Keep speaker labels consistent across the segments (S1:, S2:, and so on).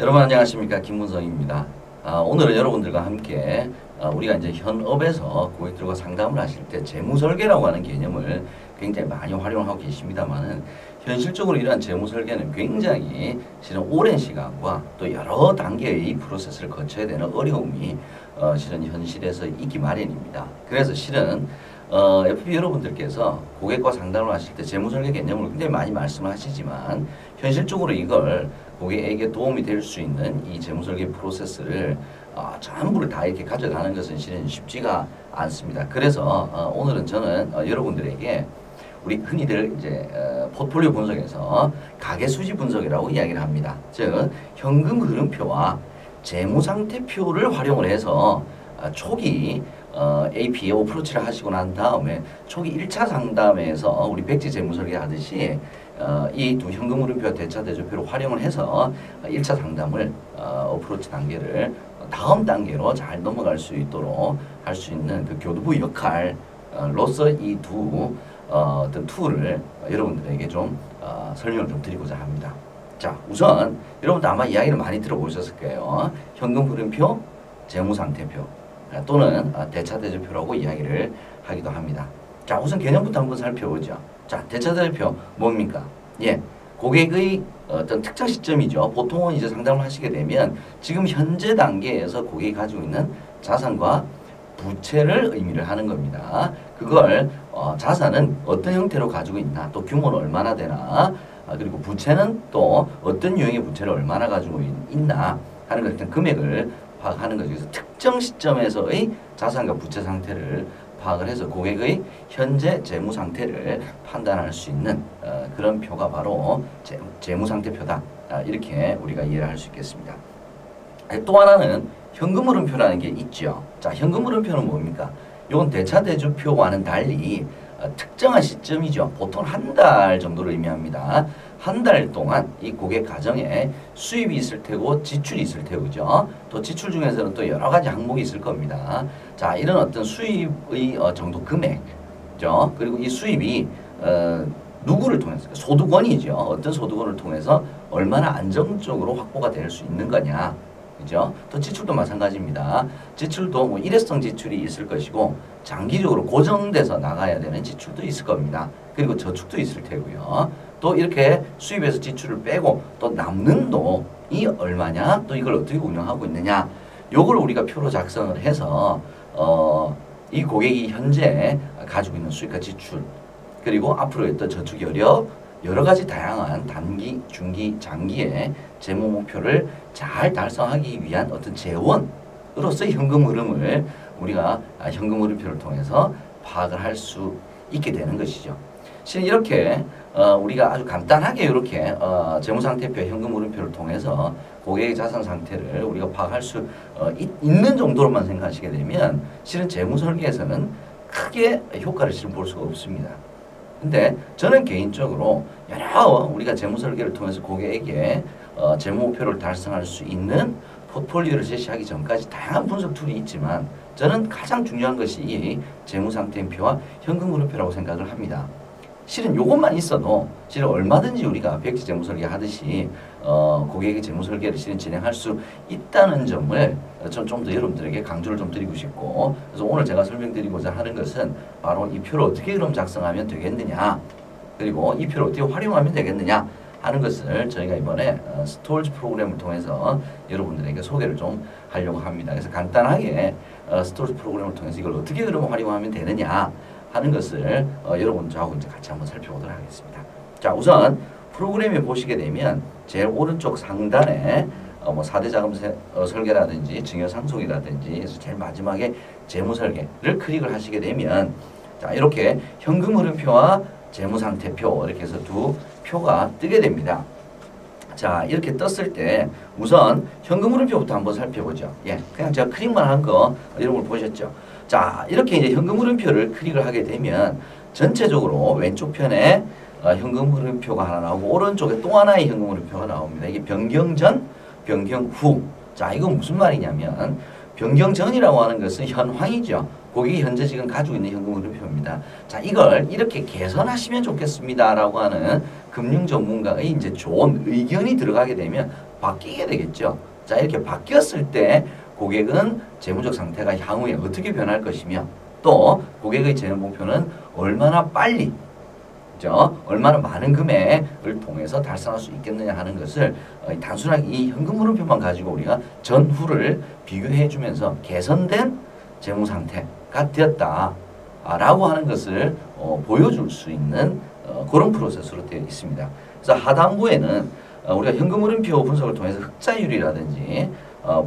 S1: 여러분 안녕하십니까, 김문성입니다. 오늘은 여러분들과 함께 우리가 이제 현업에서 고객들과 상담을 하실 때 재무설계라고 하는 개념을 굉장히 많이 활용하고 계십니다만은, 현실적으로 이러한 재무설계는 굉장히 실은 오랜 시간과 또 여러 단계의 프로세스를 거쳐야 되는 어려움이 실은 현실에서 있기 마련입니다. 그래서 실은 FP 여러분들께서 고객과 상담을 하실 때 재무설계 개념을 굉장히 많이 말씀을 하시지만, 현실적으로 이걸 고객에게 도움이 될 수 있는 이 재무설계 프로세스를 전부를 다 이렇게 가져가는 것은 실은 쉽지가 않습니다. 그래서 오늘은 저는 여러분들에게 우리 흔히들 이제 포트폴리오 분석에서 가계수지 분석이라고 이야기를 합니다. 즉 현금 흐름표와 재무상태표를 활용을 해서 초기 APA 어프로치를 하시고 난 다음에 초기 1차 상담에서 우리 백지 재무설계 하듯이 이 두 현금 흐름표와 대차 대조표를 활용을 해서 1차 상담을 어프로치 단계를 다음 단계로 잘 넘어갈 수 있도록 할 수 있는 그 교두부 역할로서 이 두 어떤 툴을 여러분들에게 좀 설명을 좀 드리고자 합니다. 자, 우선 여러분도 아마 이야기를 많이 들어보셨을 거예요. 현금 흐름표, 재무상태표 또는 대차대조표라고 이야기를 하기도 합니다. 자, 우선 개념부터 한번 살펴보죠. 자, 대차대조표 뭡니까? 예, 고객의 어떤 특정 시점이죠. 보통은 이제 상담을 하시게 되면 지금 현재 단계에서 고객이 가지고 있는 자산과 부채를 의미를 하는 겁니다. 그걸 자산은 어떤 형태로 가지고 있나, 또 규모는 얼마나 되나, 그리고 부채는 또 어떤 유형의 부채를 얼마나 가지고 있나 하는 것, 일단 금액을 파악하는 거죠. 그래서 특정 시점에서의 자산과 부채 상태를 파악을 해서 고객의 현재 재무 상태를 판단할 수 있는 그런 표가 바로 재무상태표다. 이렇게 우리가 이해를 할 수 있겠습니다. 또 하나는 현금 흐름표라는 게 있죠. 자, 현금 흐름표는 뭡니까? 이건 대차대조표와는 달리 특정한 시점이죠. 보통 한 달 정도를 의미합니다. 한 달 동안 이 고객 가정에 수입이 있을 테고 지출이 있을 테고죠. 또 지출 중에서는 또 여러 가지 항목이 있을 겁니다. 자, 이런 어떤 수입의 정도 금액죠. 그리고 이 수입이 누구를 통해서, 소득원이죠. 어떤 소득원을 통해서 얼마나 안정적으로 확보가 될 수 있는 거냐. 그죠? 또 지출도 마찬가지입니다. 지출도 뭐 일회성 지출이 있을 것이고 장기적으로 고정돼서 나가야 되는 지출도 있을 겁니다. 그리고 저축도 있을 테고요. 또 이렇게 수입에서 지출을 빼고 또 남는 돈이 얼마냐, 또 이걸 어떻게 운영하고 있느냐, 요걸 우리가 표로 작성을 해서 이 고객이 현재 가지고 있는 수입과 지출, 그리고 앞으로의 또 저축 여력, 여러 가지 다양한 단기, 중기, 장기의 재무 목표를 잘 달성하기 위한 어떤 재원으로서의 현금 흐름을 우리가 현금 흐름표를 통해서 파악을 할 수 있게 되는 것이죠. 실은 이렇게 우리가 아주 간단하게 이렇게 재무상태표, 현금 흐름표를 통해서 고객의 자산 상태를 우리가 파악할 수 있는 정도로만 생각하시게 되면 실은 재무설계에서는 크게 효과를 실은 볼 수가 없습니다. 근데 저는 개인적으로 여러 우리가 재무설계를 통해서 고객에게 재무 목표를 달성할 수 있는 포트폴리오를 제시하기 전까지 다양한 분석 툴이 있지만, 저는 가장 중요한 것이 이 재무상태표와 현금 흐름표라고 생각을 합니다. 실은 이것만 있어도 실은 얼마든지 우리가 백지 재무설계 하듯이 고객의 재무설계를 실은 진행할 수 있다는 점을 좀 더 여러분들에게 강조를 좀 드리고 싶고, 그래서 오늘 제가 설명드리고자 하는 것은 바로 이 표를 어떻게 그럼 작성하면 되겠느냐, 그리고 이 표를 어떻게 활용하면 되겠느냐 하는 것을 저희가 이번에 스톨즈 프로그램을 통해서 여러분들에게 소개를 좀 하려고 합니다. 그래서 간단하게 스톨즈 프로그램을 통해서 이걸 어떻게 그러면 활용하면 되느냐 하는 것을 여러분 저하고 이제 같이 한번 살펴보도록 하겠습니다. 자, 우선 프로그램에 보시게 되면 제일 오른쪽 상단에 뭐 4대 자금 설계라든지 증여 상속이라든지 해서 제일 마지막에 재무 설계를 클릭을 하시게 되면, 자, 이렇게 현금 흐름표와 재무 상태표 이렇게 해서 두 표가 뜨게 됩니다. 자, 이렇게 떴을 때 우선 현금 흐름표부터 한번 살펴보죠. 예, 그냥 제가 클릭만 한 거 이런 걸 보셨죠? 자, 이렇게 이제 현금 흐름표를 클릭을 하게 되면 전체적으로 왼쪽 편에 현금 흐름표가 하나 나오고 오른쪽에 또 하나의 현금 흐름표가 나옵니다. 이게 변경 전, 변경 후. 자, 이건 무슨 말이냐면 변경 전이라고 하는 것은 현황이죠. 고객이 현재 지금 가지고 있는 현금 흐름표입니다. 자, 이걸 이렇게 개선하시면 좋겠습니다라고 하는 금융 전문가의 이제 좋은 의견이 들어가게 되면 바뀌게 되겠죠. 자, 이렇게 바뀌었을 때 고객은 재무적 상태가 향후에 어떻게 변할 것이며 또 고객의 재무 목표는 얼마나 빨리 그죠? 얼마나 많은 금액을 통해서 달성할 수 있겠느냐 하는 것을 단순하게 이 현금 흐름표만 가지고 우리가 전후를 비교해 주면서 개선된 재무 상태가 되었다라고 하는 것을 보여줄 수 있는 그런 프로세스로 되어 있습니다. 그래서 하단부에는 우리가 현금 흐름표 분석을 통해서 흑자율이라든지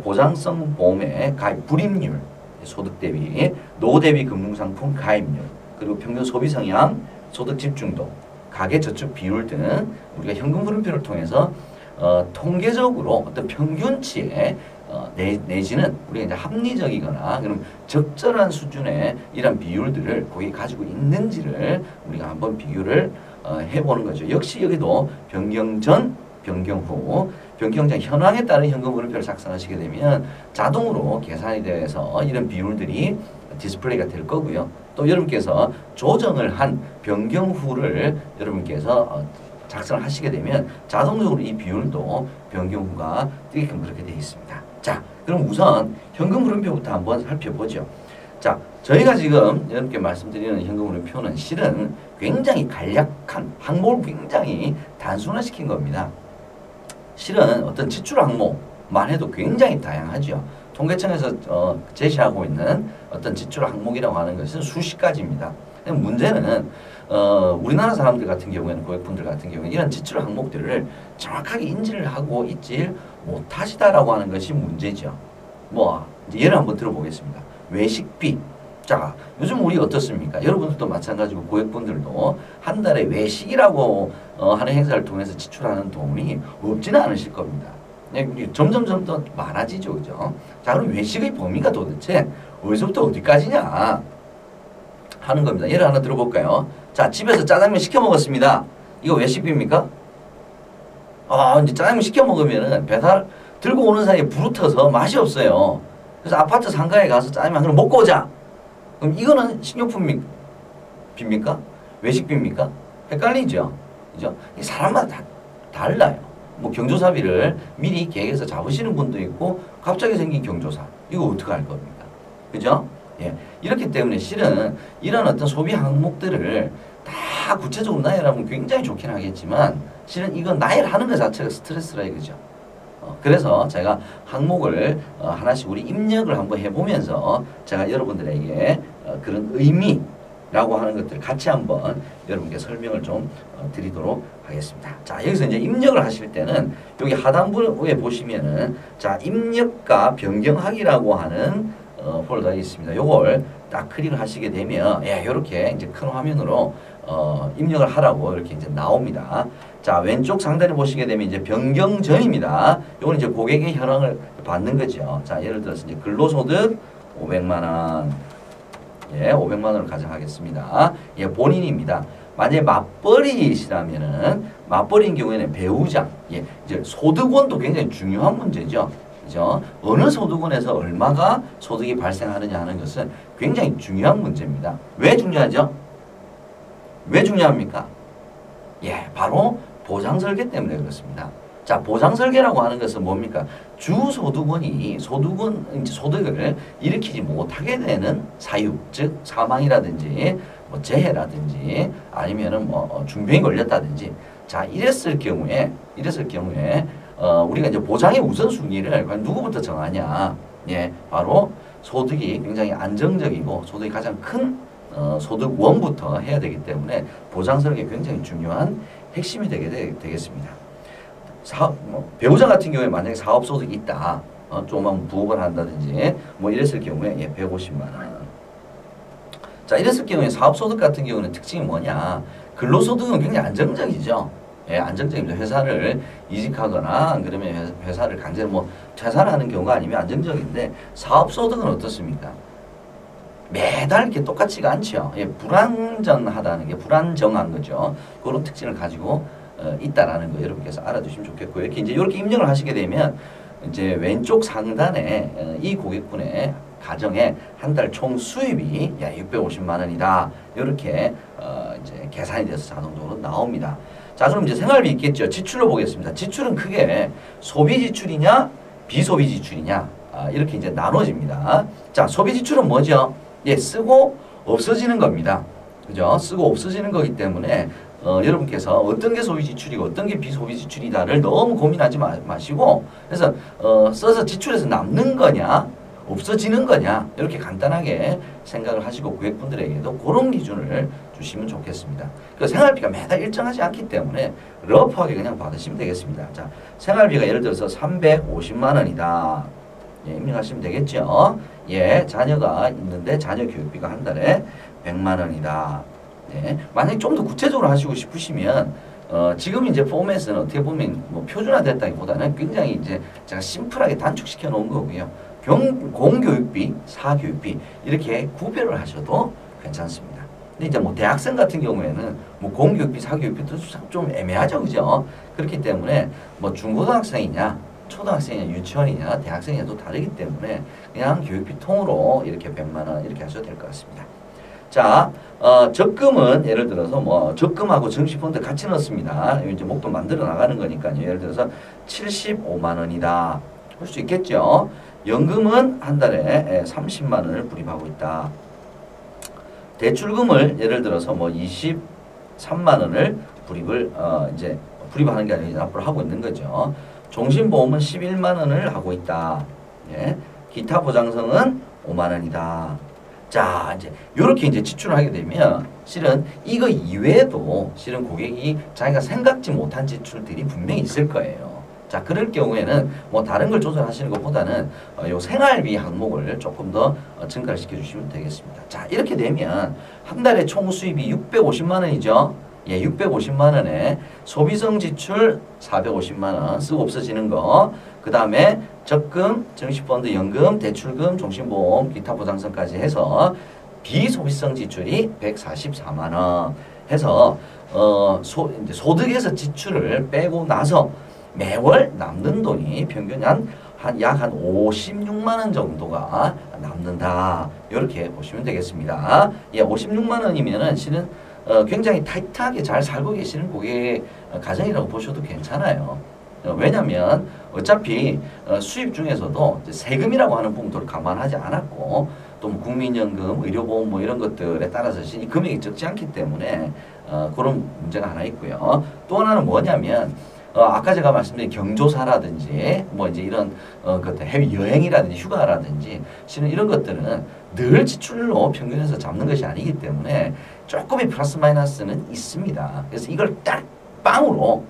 S1: 보장성 보험의 가입 불입률, 소득 대비, 노후 대비 금융상품 가입률, 그리고 평균 소비 성향, 소득 집중도, 가계 저축 비율 등 우리가 현금 흐름표를 통해서 통계적으로 어떤 평균치에 내지는 우리가 이제 합리적이거나 그럼 적절한 수준의 이런 비율들을 거기 가지고 있는지를 우리가 한번 비교를 해보는 거죠. 역시 여기도 변경 전, 변경 후, 변경 전 현황에 따른 현금 흐름표를 작성하시게 되면 자동으로 계산이 되어서 이런 비율들이 디스플레이가 될 거고요. 또 여러분께서 조정을 한 변경 후를 여러분께서 작성을 하시게 되면 자동적으로 이 비율도 변경 후가 뜨게끔 그렇게 되어 있습니다. 자, 그럼 우선 현금 흐름표부터 한번 살펴보죠. 자, 저희가 지금 여러분께 말씀드리는 현금 흐름표는 실은 굉장히 간략한 항목을 굉장히 단순화시킨 겁니다. 실은 어떤 지출 항목만 해도 굉장히 다양하죠. 통계청에서 제시하고 있는 어떤 지출 항목이라고 하는 것은 수십 가지입니다. 문제는 우리나라 사람들 같은 경우에는 고객분들 같은 경우에 이런 지출 항목들을 정확하게 인지를 하고 있지 못하시다라고 하는 것이 문제죠. 뭐 이제 예를 한번 들어보겠습니다. 외식비. 자, 요즘 우리 어떻습니까? 여러분들도 마찬가지고 고객분들도 한 달에 외식이라고 하는 행사를 통해서 지출하는 돈이 없지는 않으실 겁니다. 점점 더 많아지죠, 그죠? 자, 그럼 외식의 범위가 도대체 어디서부터 어디까지냐 하는 겁니다. 예를 하나 들어볼까요? 자, 집에서 짜장면 시켜 먹었습니다. 이거 외식비입니까? 이제 짜장면 시켜 먹으면은 배달 들고 오는 사이에 부르터서 맛이 없어요. 그래서 아파트 상가에 가서 짜장면 한 그릇 먹고 오자. 그럼 이거는 식료품비입니까? 외식비입니까? 헷갈리죠? 그죠? 사람마다 다 달라요. 뭐 경조사비를 미리 계획해서 잡으시는 분도 있고 갑자기 생긴 경조사 이거 어떻게 할 겁니까? 그죠? 예. 이렇기 때문에 실은 이런 어떤 소비 항목들을 다 구체적으로 나열하면 굉장히 좋긴 하겠지만 실은 이건 나열하는 것 자체가 스트레스라 이거죠. 그래서 제가 항목을 하나씩 우리 입력을 한번 해보면서 제가 여러분들에게 그런 의미라고 하는 것들을 같이 한번 여러분께 설명을 좀 드리도록 하겠습니다. 자, 여기서 이제 입력을 하실 때는 여기 하단부에 보시면은 자, 입력과 변경하기라고 하는 폴더가 있습니다. 요걸 딱 클릭을 하시게 되면 이렇게 이제 큰 화면으로 입력을 하라고 이렇게 이제 나옵니다. 자, 왼쪽 상단에 보시게 되면 이제 변경 전입니다. 요건 이제 고객의 현황을 받는 거죠. 자, 예를 들어서 이제 근로소득 500만 원. 500만 원을 가정하겠습니다. 본인입니다. 만약에 맞벌이시라면은 맞벌이인 경우에는 배우자. 이제 소득원도 굉장히 중요한 문제죠. 그죠? 어느 소득원에서 얼마가 소득이 발생하느냐 하는 것은 굉장히 중요한 문제입니다. 왜 중요하죠? 왜 중요합니까? 바로 보장설계 때문에 그렇습니다. 자, 보장설계라고 하는 것은 뭡니까? 주소득원이 소득을 일으키지 못하게 되는 사유, 즉 사망이라든지 뭐 재해라든지 아니면은 뭐 중병이 걸렸다든지 자, 이랬을 경우에 우리가 이제 보장의 우선순위를 누구부터 정하냐? 바로 소득이 굉장히 안정적이고 소득이 가장 큰 소득원부터 해야 되기 때문에 보장설계 굉장히 중요한 핵심이 되겠습니다. 배우자 같은 경우에 만약에 사업소득이 있다. 조금만 부업을 한다든지 뭐 이랬을 경우에 150만 원. 자, 이랬을 경우에 사업소득 같은 경우는 특징이 뭐냐? 근로소득은 굉장히 안정적이죠. 안정적입니다. 회사를 이직하거나 그러면 회사를 강제로 뭐 퇴사하는 경우가 아니면 안정적인데 사업소득은 어떻습니까? 매달 이렇게 똑같지가 않죠. 불안정하다는 게 불안정한 거죠. 그런 특징을 가지고 있다라는 거 여러분께서 알아두시면 좋겠고요. 이렇게 입력을 하시게 되면 이제 왼쪽 상단에 이 고객분의 가정의 한 달 총 수입이 650만 원이다. 이렇게 이제 계산이 돼서 자동적으로 나옵니다. 자, 그럼 이제 생활비 있겠죠. 지출로 보겠습니다. 지출은 크게 소비 지출이냐, 비소비 지출이냐, 이렇게 이제 나눠집니다. 자, 소비 지출은 뭐죠? 예, 쓰고 없어지는 겁니다. 그죠? 쓰고 없어지는 거기 때문에 여러분께서 어떤 게 소비 지출이고 어떤 게 비소비 지출이다를 너무 고민하지 마시고, 그래서 써서 지출해서 남는 거냐 없어지는 거냐 이렇게 간단하게 생각을 하시고 고객분들에게도 그런 기준을 주시면 좋겠습니다. 그 생활비가 매달 일정하지 않기 때문에 러프하게 그냥 받으시면 되겠습니다. 자, 생활비가 예를 들어서 350만 원이다. 예, 입력하시면 되겠죠. 예, 자녀가 있는데 자녀 교육비가 한 달에 100만 원이다. 예, 만약에 좀 더 구체적으로 하시고 싶으시면 지금 이제 포맷은 어떻게 보면 뭐 표준화됐다기보다는 굉장히 이제 제가 심플하게 단축시켜 놓은 거고요. 공교육비, 사교육비 이렇게 구별을 하셔도 괜찮습니다. 근데 이제 뭐 대학생 같은 경우에는 뭐 공교육비, 사교육비도 좀 애매하죠, 그죠? 그렇기 때문에 뭐 중고등학생이냐, 초등학생이냐, 유치원이냐, 대학생이냐 또 다르기 때문에 그냥 교육비 통으로 이렇게 100만 원 이렇게 하셔도 될 것 같습니다. 자, 적금은 예를 들어서 뭐 적금하고 정시펀드 같이 넣습니다. 이제 목돈 만들어 나가는 거니까요. 예를 들어서 75만 원이다. 할 수 있겠죠. 연금은 한 달에 30만 원을 불입하고 있다. 대출금을 예를 들어서 뭐 23만 원을 불입을 이제 불입하는 게 아니라 납부를 하고 있는 거죠. 종신보험은 11만 원을 하고 있다. 예. 기타 보장성은 5만 원이다. 자, 이제 요렇게 이제 지출을 하게 되면 실은 이거 이외에도 실은 고객이 자기가 생각지 못한 지출들이 분명히 있을 거예요. 자, 그럴 경우에는 뭐 다른 걸 조절하시는 것보다는 요 생활비 항목을 조금 더 증가를 시켜주시면 되겠습니다. 자, 이렇게 되면 한 달에 총 수입이 650만 원이죠. 예, 650만 원에 소비성 지출 450만 원 쓰고 없어지는 거, 그 다음에 적금, 정시펀드, 연금, 대출금, 종신보험, 기타 보장성까지 해서 비소비성 지출이 144만 원 해서 이제 소득에서 지출을 빼고 나서 매월 남는 돈이 평균 약 한 56만 원 정도가 남는다. 이렇게 보시면 되겠습니다. 예, 56만 원이면은 실은 굉장히 타이트하게 잘 살고 계시는 고객 가정이라고 보셔도 괜찮아요. 왜냐하면 어차피 수입 중에서도 세금이라고 하는 부분들을 감안하지 않았고 또 뭐 국민연금, 의료보험 뭐 이런 것들에 따라서 이 금액이 적지 않기 때문에 그런 문제가 하나 있고요. 또 하나는 뭐냐면 아까 제가 말씀드린 경조사라든지 뭐 이제 이런 것들 해외 여행이라든지 휴가라든지 실은 이런 것들은 늘 지출로 평균해서 잡는 것이 아니기 때문에 조금의 플러스 마이너스는 있습니다. 그래서 이걸 딱 빵으로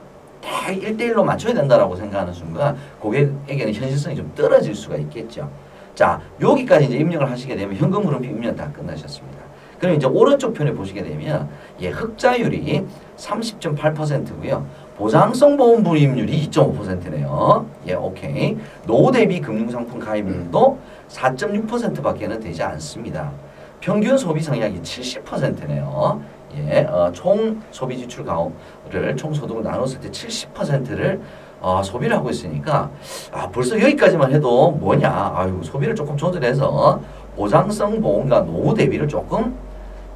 S1: 딱 1대1로 맞춰야 된다라고 생각하는 순간 고객에게는 현실성이 좀 떨어질 수가 있겠죠. 자, 여기까지 이제 입력을 하시게 되면 현금 흐름표 입력 다 끝나셨습니다. 그럼 이제 오른쪽 편에 보시게 되면 예, 흑자율이 30.8%고요. 보장성 보험 불이익률이 2.5%네요. 예, 오케이. 노후 대비 금융상품 가입률도 4.6%밖에는 되지 않습니다. 평균 소비 성향이 70%네요. 예, 총 소비 지출 가오를 총 소득을 나눴을 때 70%를 소비를 하고 있으니까 벌써 여기까지만 해도 뭐냐, 아유 소비를 조금 조절해서 보장성 보험과 노후 대비를 조금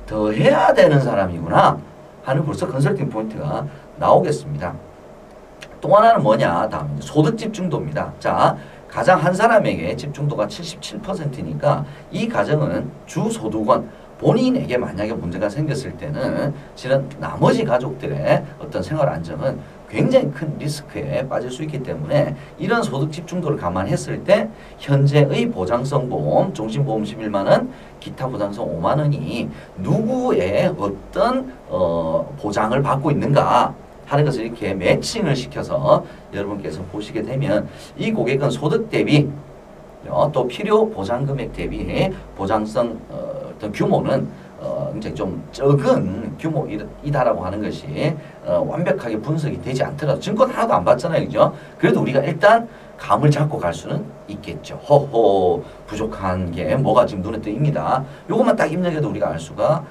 S1: 더 해야 되는 사람이구나 하는 벌써 컨설팅 포인트가 나오겠습니다. 또 하나는 뭐냐, 다음 소득 집중도입니다. 자, 가장 한 사람에게 집중도가 77%니까 이 가정은 주 소득원 본인에게 만약에 문제가 생겼을 때는 실은 나머지 가족들의 어떤 생활 안정은 굉장히 큰 리스크에 빠질 수 있기 때문에 이런 소득 집중도를 감안했을 때 현재의 보장성 보험, 종신보험 11만 원, 기타 보장성 5만 원이 누구의 어떤 보장을 받고 있는가 하는 것을 이렇게 매칭을 시켜서 여러분께서 보시게 되면 이 고객은 소득 대비 또 필요 보장 금액 대비 보장성 어떤 규모는 굉장히 좀 적은 규모이다라고 하는 것이 완벽하게 분석이 되지 않더라도 증권 하나도 안 봤잖아요, 그죠? 그래도 우리가 일단 감을 잡고 갈 수는 있겠죠. 허허, 부족한 게 뭐가 지금 눈에 띄입니다. 요것만 딱 입력해도 우리가 알 수가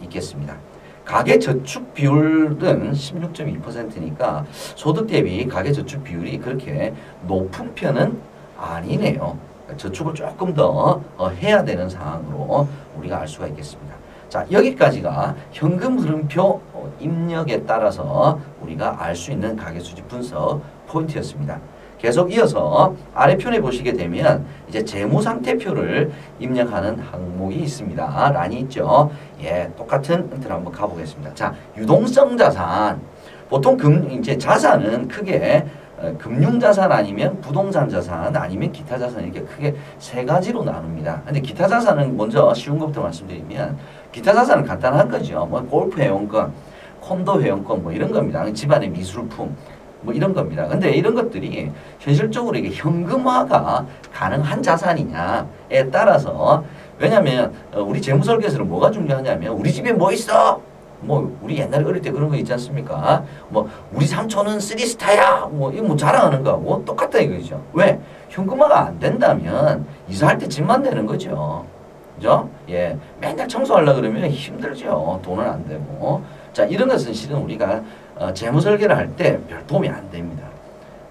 S1: 있겠습니다. 가계저축 비율은 16.2%니까 소득 대비 가계저축 비율이 그렇게 높은 편은 아니네요. 저축을 조금 더 해야 되는 상황으로 우리가 알 수가 있겠습니다. 자, 여기까지가 현금 흐름표 입력에 따라서 우리가 알 수 있는 가계수지 분석 포인트였습니다. 계속 이어서 아래 편에 보시게 되면 이제 재무상태표를 입력하는 항목이 있습니다. 란이 있죠. 예, 똑같은 형태로 한번 가보겠습니다. 자, 유동성 자산. 보통 이제 자산은 크게 금융자산 아니면 부동산 자산 아니면 기타 자산 이렇게 크게 세 가지로 나눕니다. 근데 기타 자산은 먼저 쉬운 것부터 말씀드리면 기타 자산은 간단한 거죠. 뭐 골프 회원권, 콘도 회원권 뭐 이런 겁니다. 집안의 미술품 뭐 이런 겁니다. 근데 이런 것들이 현실적으로 이게 현금화가 가능한 자산이냐에 따라서 왜냐면 우리 재무설계에서는 뭐가 중요하냐면 우리 집에 뭐 있어? 뭐 우리 옛날에 어릴 때 그런 거 있지 않습니까? 뭐 우리 삼촌은 3스타야 뭐 이거 뭐 자랑하는 거하고 똑같다 이거죠. 왜? 현금화가 안 된다면 이사할 때 집만 되는 거죠. 그죠? 예. 맨날 청소하려고 그러면 힘들죠. 돈은 안 되고. 자, 이런 것은 실은 우리가 재무 설계를 할 때 별 도움이 안 됩니다.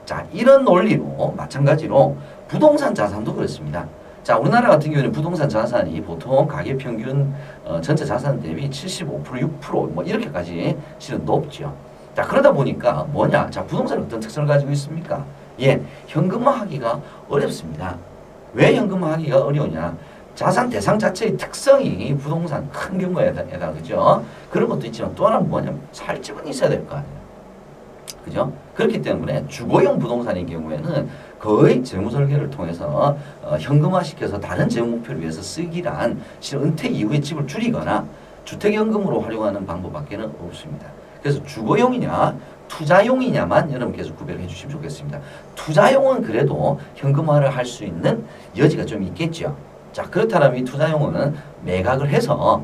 S1: 자, 이런 논리로 마찬가지로 부동산 자산도 그렇습니다. 자, 우리나라 같은 경우는 부동산 자산이 보통 가계 평균 전체 자산 대비 75%, 6%뭐 이렇게까지 실은 높죠. 자, 그러다 보니까 뭐냐? 자, 부동산은 어떤 특성을 가지고 있습니까? 예, 현금화하기가 어렵습니다. 왜 현금화하기가 어려우냐? 자산 대상 자체의 특성이 부동산 큰 경우에다 그죠? 그런 것도 있지만 또 하나는 뭐냐면 살 집은 있어야 될 거 아니에요. 그죠? 그렇기 때문에 주거용 부동산인 경우에는 거의 재무설계를 통해서 현금화시켜서 다른 재무 목표를 위해서 쓰기란 실은 은퇴 이후에 집을 줄이거나 주택연금으로 활용하는 방법밖에는 없습니다. 그래서 주거용이냐 투자용이냐만 여러분께서 구별해 주시면 좋겠습니다. 투자용은 그래도 현금화를 할 수 있는 여지가 좀 있겠죠. 자, 그렇다면 이 투자용은 매각을 해서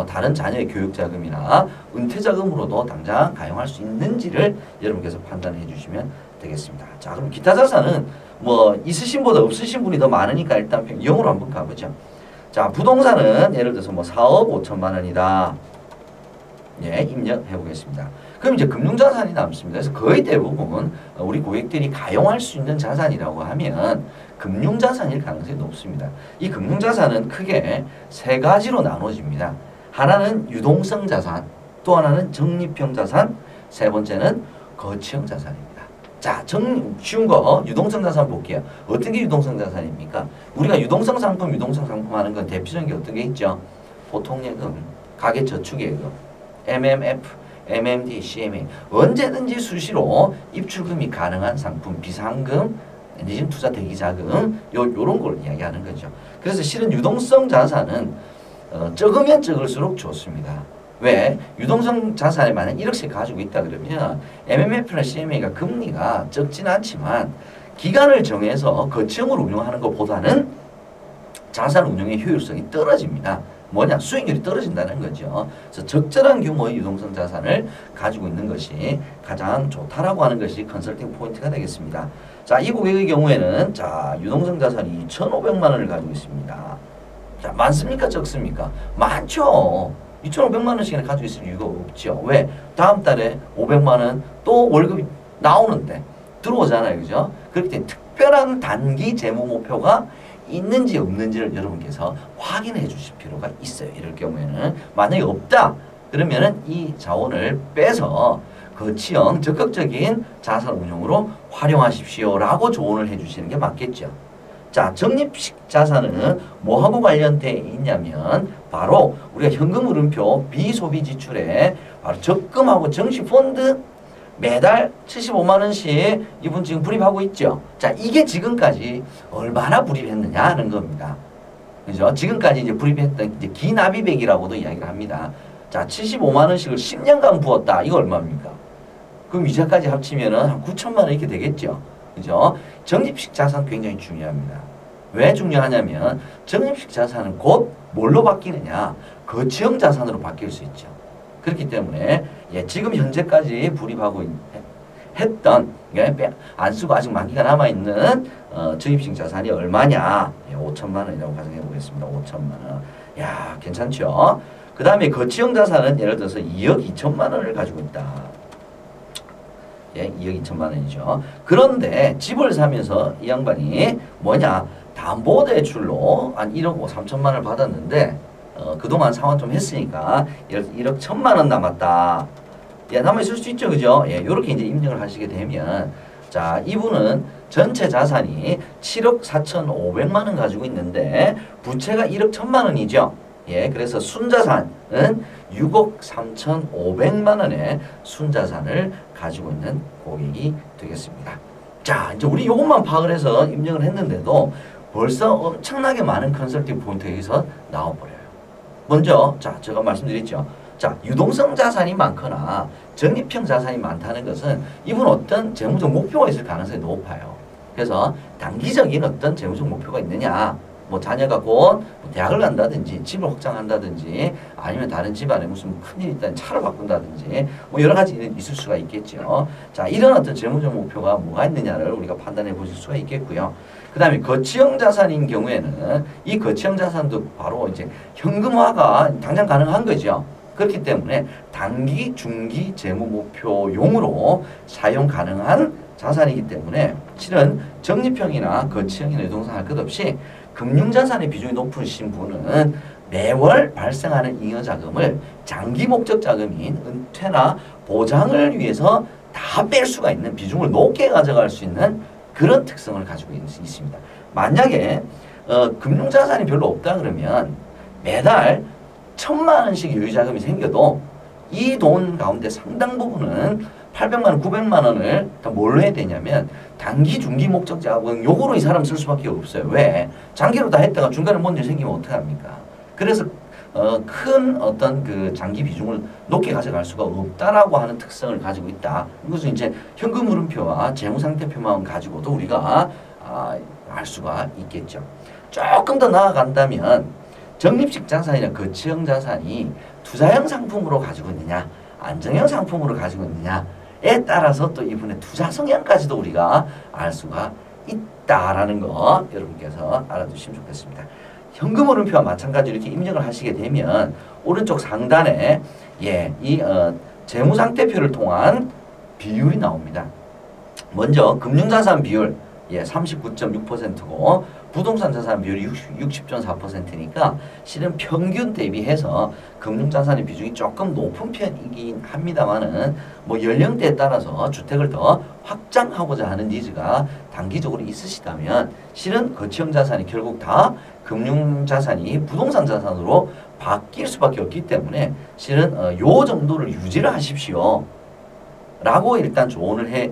S1: 다른 자녀의 교육자금이나 은퇴자금으로도 당장 가용할 수 있는지를 여러분께서 판단해 주시면 되겠습니다. 자, 그럼 기타 자산은 뭐 있으신 보다 없으신 분이 더 많으니까 일단 0으로 한번 가보죠. 자, 부동산은 예를 들어서 뭐 4억 5천만 원이다. 예, 입력해 보겠습니다. 그럼 이제 금융자산이 남습니다. 그래서 거의 대부분 우리 고객들이 가용할 수 있는 자산이라고 하면 금융자산일 가능성이 높습니다. 이 금융자산은 크게 세 가지로 나눠집니다. 하나는 유동성 자산, 또 하나는 적립형 자산, 세 번째는 거치형 자산입니다. 자, 쉬운 거 유동성 자산 볼게요. 어떤 게 유동성 자산입니까? 우리가 유동성 상품 하는 건 대표적인 게 어떤 게 있죠? 보통예금, 가계저축예금, MMF, MMD, CMA 언제든지 수시로 입출금이 가능한 상품, 비상금, 내지는 투자 대기자금 요런 걸 이야기하는 거죠. 그래서 실은 유동성 자산은 적으면 적을수록 좋습니다. 왜? 유동성 자산에 만약 1억씩 가지고 있다 그러면 MMF나 CMA가 금리가 적진 않지만 기간을 정해서 거치형으로 운용하는 것보다는 자산 운용의 효율성이 떨어집니다. 뭐냐? 수익률이 떨어진다는 거죠. 그래서 적절한 규모의 유동성 자산을 가지고 있는 것이 가장 좋다라고 하는 것이 컨설팅 포인트가 되겠습니다. 자, 이 고객의 경우에는 자, 유동성 자산이 2,500만 원을 가지고 있습니다. 자, 많습니까? 적습니까? 많죠. 2,500만 원씩이나 가지고 있을 이유가 없죠. 왜? 다음 달에 500만 원 또 월급이 나오는데 들어오잖아요. 그죠? 그렇기 때문에 특별한 단기 재무 목표가 있는지 없는지를 여러분께서 확인해 주실 필요가 있어요. 이럴 경우에는 만약에 없다 그러면은 이 자원을 빼서 거치형 적극적인 자산 운용으로 활용하십시오라고 조언을 해 주시는 게 맞겠죠. 자, 적립식 자산은 뭐하고 관련돼 있냐면 바로 우리가 현금 흐름표 비소비 지출에 바로 적금하고 정시펀드 매달 75만 원씩 이분 지금 불입하고 있죠. 자, 이게 지금까지 얼마나 불입했느냐 하는 겁니다. 그죠? 지금까지 이제 불입했던 이제 기납입액이라고도 이야기를 합니다. 자, 75만 원씩을 10년간 부었다. 이거 얼마입니까? 그럼 이자까지 합치면은 한 9천만 원 이렇게 되겠죠. 그죠? 적립식 자산 굉장히 중요합니다. 왜 중요하냐면 적립식 자산은 곧 뭘로 바뀌느냐? 거치형 자산으로 바뀔 수 있죠. 그렇기 때문에 예, 지금 현재까지 불입하고 했던 안 쓰고 아직 만기가 남아있는 적립식 자산이 얼마냐? 예, 5천만 원이라고 가정해 보겠습니다. 5천만 원. 야, 괜찮죠? 그 다음에 거치형 자산은 예를 들어서 2억 2천만 원을 가지고 있다. 예, 2억 2천만 원이죠. 그런데 집을 사면서 이 양반이 뭐냐? 담보대출로 한 1억 3천만 원을 받았는데 그동안 상환 좀 했으니까 1억 1천만 원 남았다. 예, 남아있을 수 있죠. 그죠? 예, 요렇게 이제 입력을 하시게 되면, 자, 이분은 전체 자산이 7억 4,500만 원 가지고 있는데, 부채가 1억 1,000만 원이죠. 예, 그래서 순자산은 6억 3,500만 원의 순자산을 가지고 있는 고객이 되겠습니다. 자, 이제 우리 요것만 파악을 해서 입력을 했는데도 벌써 엄청나게 많은 컨설팅 포인트가 여기서 나와버려요. 먼저, 자, 제가 말씀드렸죠. 자, 유동성 자산이 많거나 적립형 자산이 많다는 것은 이분 어떤 재무적 목표가 있을 가능성이 높아요. 그래서 단기적인 어떤 재무적 목표가 있느냐, 뭐 자녀가 곧 대학을 간다든지 집을 확장한다든지 아니면 다른 집안에 무슨 큰일이 있다는 차를 바꾼다든지 뭐 여러 가지 있을 수가 있겠죠. 자, 이런 어떤 재무적 목표가 뭐가 있느냐를 우리가 판단해 보실 수가 있겠고요. 그 다음에 거치형 자산인 경우에는 이 거치형 자산도 바로 이제 현금화가 당장 가능한 거죠. 그렇기 때문에 단기, 중기 재무 목표용으로 사용 가능한 자산이기 때문에 실은 적립형이나 거치형이나 유동성 할 것 없이 금융자산의 비중이 높으신 분은 매월 발생하는 잉여자금을 장기 목적 자금인 은퇴나 보장을 위해서 다 뺄 수가 있는 비중을 높게 가져갈 수 있는 그런 특성을 가지고 있습니다. 만약에 금융자산이 별로 없다 그러면 매달 1,000만 원씩 여유자금이 생겨도 이 돈 가운데 상당 부분은 800만 원, 900만 원을 다 뭘로 해야 되냐면 단기, 중기 목적 자금 요거로 이 사람 쓸 수밖에 없어요. 왜? 장기로 다 했다가 중간에 뭔 일 생기면 어떡합니까? 그래서 큰 어떤 그 장기 비중을 높게 가져갈 수가 없다라고 하는 특성을 가지고 있다. 이것은 이제 현금 흐름표와 재무상태표만 가지고도 우리가 알 수가 있겠죠. 조금 더 나아간다면 적립식 자산이나 거치형 자산이 투자형 상품으로 가지고 있느냐, 안정형 상품으로 가지고 있느냐에 따라서 또 이분의 투자 성향까지도 우리가 알 수가 있다라는 거 여러분께서 알아두시면 좋겠습니다. 현금 흐름표와 마찬가지로 이렇게 입력을 하시게 되면 오른쪽 상단에 이 재무상태표를 통한 비율이 나옵니다. 먼저 금융자산 비율 39.6%고 부동산 자산 비율이 60.4%니까 실은 평균 대비해서 금융자산의 비중이 조금 높은 편이긴 합니다만은 뭐 연령대에 따라서 주택을 더 확장하고자 하는 니즈가 단기적으로 있으시다면 실은 거치형 자산이 결국 다 금융자산이 부동산 자산으로 바뀔 수밖에 없기 때문에 실은 요 정도를 유지를 하십시오 라고 일단 조언을 해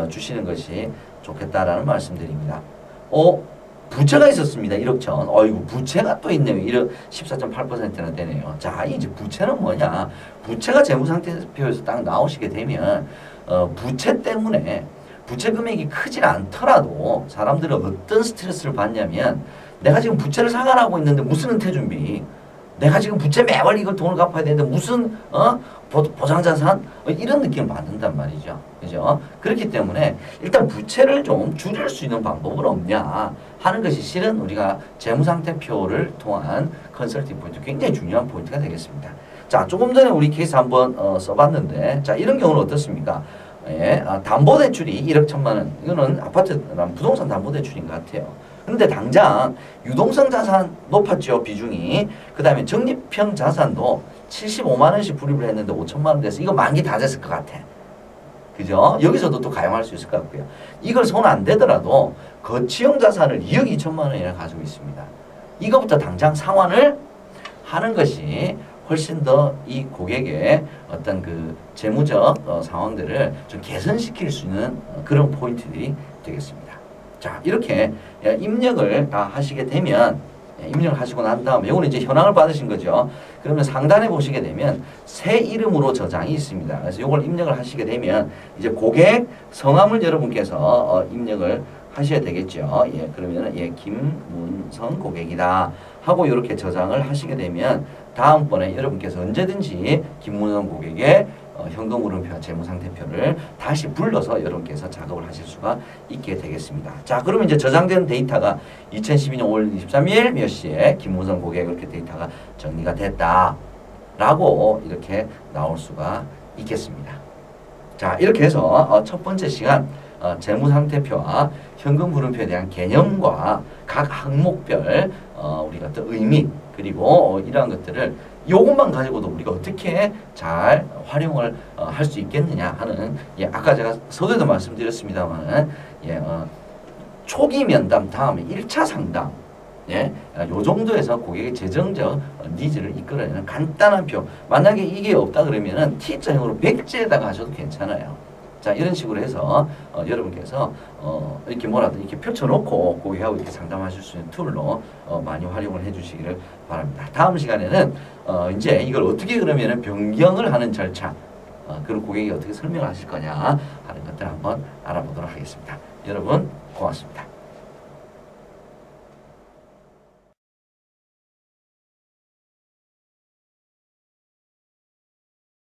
S1: 주시는 것이 좋겠다라는 말씀드립니다. 부채가 있었습니다. 1억 천. 어이구, 부채가 또 있네요. 1억 14.8%나 되네요. 자, 이제 부채는 뭐냐? 부채가 재무상태표에서 딱 나오시게 되면, 부채 때문에 부채 금액이 크지 않더라도 사람들은 어떤 스트레스를 받냐면, 내가 지금 부채를 상환하고 있는데 무슨 은퇴 준비? 내가 지금 부채 매월 이걸 돈을 갚아야 되는데 무슨 보장자산 이런 느낌을 받는단 말이죠. 그죠? 그렇기 때문에 일단 부채를 좀 줄일 수 있는 방법은 없냐 하는 것이 실은 우리가 재무상태표를 통한 컨설팅 포인트 굉장히 중요한 포인트가 되겠습니다. 자, 조금 전에 우리 케이스 한번 써봤는데 자, 이런 경우는 어떻습니까? 담보대출이 1억 1,000만 원 이거는 아파트랑 부동산 담보대출인 것 같아요. 근데 당장 유동성 자산 높았죠, 비중이. 그 다음에 적립형 자산도 75만 원씩 불입을 했는데 5천만 원 돼서 이거 만기 다 됐을 것 같아. 그죠? 여기서도 또 가용할 수 있을 것 같고요. 이걸 손 안 대더라도 거치형 자산을 2억 2천만 원이나 가지고 있습니다. 이거부터 당장 상환을 하는 것이 훨씬 더 이 고객의 어떤 그 재무적 상황들을 좀 개선시킬 수 있는 그런 포인트들이 되겠습니다. 자, 이렇게 입력을 다 하시게 되면 입력을 하시고 난 다음에 이거는 이제 현황을 받으신 거죠. 그러면 상단에 보시게 되면 새 이름으로 저장이 있습니다. 그래서 이걸 입력을 하시게 되면 이제 고객 성함을 여러분께서 입력을 하셔야 되겠죠. 그러면 김문성 고객이다 하고 이렇게 저장을 하시게 되면 다음번에 여러분께서 언제든지 김문성 고객의 현금 흐름표와 재무상태표를 다시 불러서 여러분께서 작업을 하실 수가 있게 되겠습니다. 자, 그러면 이제 저장된 데이터가 2012년 5월 23일 몇 시에 김문성 고객 이렇게 데이터가 정리가 됐다라고 이렇게 나올 수가 있겠습니다. 자, 이렇게 해서 첫 번째 시간 재무상태표와 현금 흐름표에 대한 개념과 각 항목별 우리가 또 의미 그리고 이러한 것들을 요것만 가지고도 우리가 어떻게 잘 활용을 할 수 있겠느냐 하는 아까 제가 서두에도 말씀드렸습니다만은 초기 면담 다음에 1차 상담 요 정도에서 고객의 재정적 니즈를 이끌어내는 간단한 표. 만약에 이게 없다 그러면은 T자형으로 백지에다가 하셔도 괜찮아요. 자, 이런 식으로 해서 여러분께서 이렇게 뭐라도 이렇게 펼쳐놓고 고객하고 이렇게 상담하실 수 있는 툴로 많이 활용을 해주시기를 바랍니다. 다음 시간에는 이제 이걸 어떻게 그러면은 변경을 하는 절차, 그리고 고객이 어떻게 설명을 하실 거냐 하는 것들 한번 알아보도록 하겠습니다. 여러분 고맙습니다.